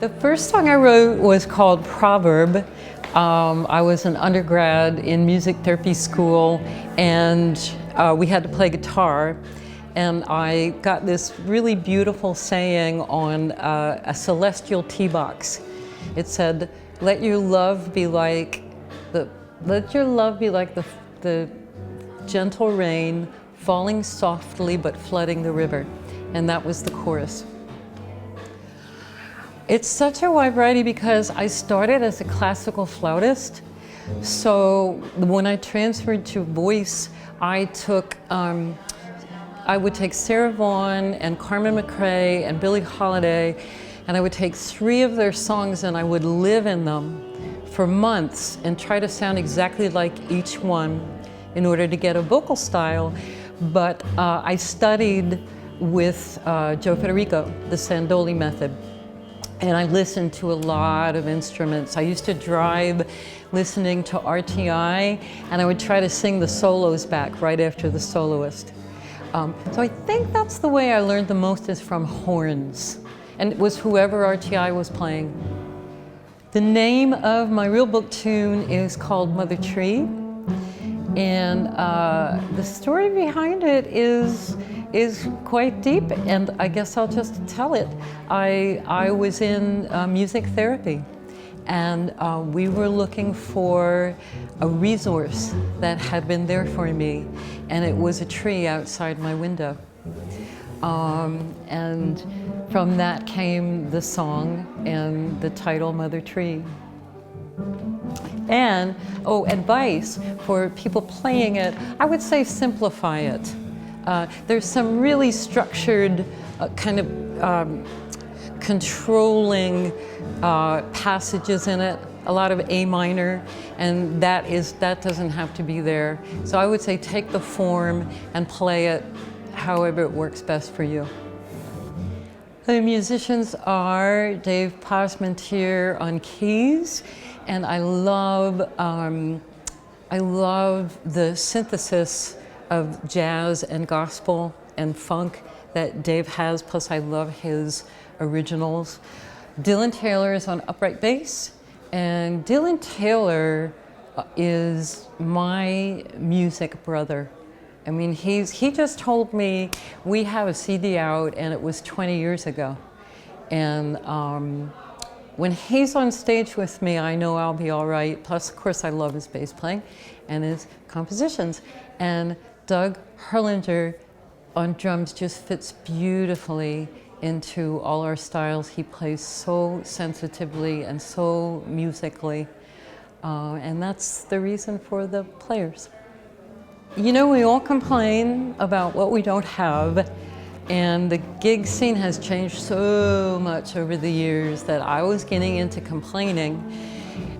The first song I wrote was called Proverb. I was an undergrad in music therapy school, and we had to play guitar. And I got this really beautiful saying on a celestial tea box. It said, "Let your love be like the gentle rain falling softly but flooding the river." And that was the chorus. It's such a wide variety because I started as a classical flautist. So when I transferred to voice, I would take Sarah Vaughan and Carmen McRae and Billie Holiday, and I would take 3 of their songs and I would live in them for months and try to sound exactly like each one in order to get a vocal style. But I studied with Joe Federico, the Sandoli method. And I listened to a lot of instruments. I used to drive listening to RTI, and I would try to sing the solos back right after the soloist. So I think that's the way I learned the most, is from horns. And it was whoever RTI was playing. The name of my real book tune is called Mother Tree. And the story behind it is quite deep, and I guess I'll just tell it. I was in music therapy, and we were looking for a resource that had been there for me, and it was a tree outside my window. And from that came the song and the title, Mother Tree. And, advice for people playing it, I would say simplify it. There's some really structured, kind of controlling passages in it, a lot of A minor, and that doesn't have to be there. So I would say take the form and play it however it works best for you. The musicians are Dave Pasmentier on keys, and I love the synthesis of jazz and gospel and funk that Dave has, plus I love his originals. Dylan Taylor is on upright bass, and Dylan Taylor is my music brother. I mean, he just told me we have a CD out, and it was 20 years ago. And when he's on stage with me, I know I'll be all right. Plus, of course, I love his bass playing and his compositions. And Doug Herlinger on drums just fits beautifully into all our styles. He plays so sensitively and so musically. And that's the reason for the players. You know, we all complain about what we don't have, and the gig scene has changed so much over the years that I was getting into complaining.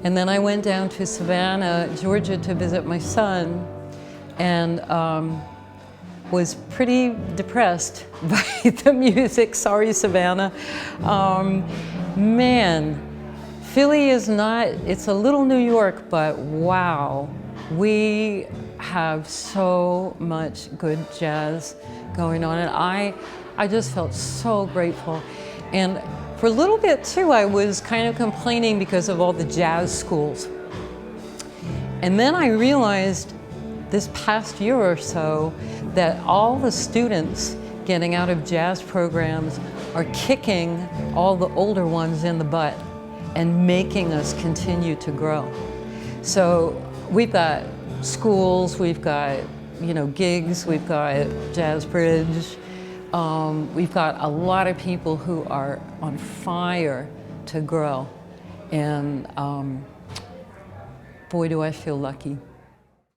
And then I went down to Savannah, Georgia to visit my son, and was pretty depressed by the music. Sorry, Savannah. Man, Philly is not, it's a little New York, but wow. We have so much good jazz going on, and I just felt so grateful. And for a little bit too, I was kind of complaining because of all the jazz schools. And then I realized this past year or so that all the students getting out of jazz programs are kicking all the older ones in the butt and making us continue to grow. So we've got schools, we've got, you know, gigs, we've got Jazz Bridge. We've got a lot of people who are on fire to grow. And boy, do I feel lucky.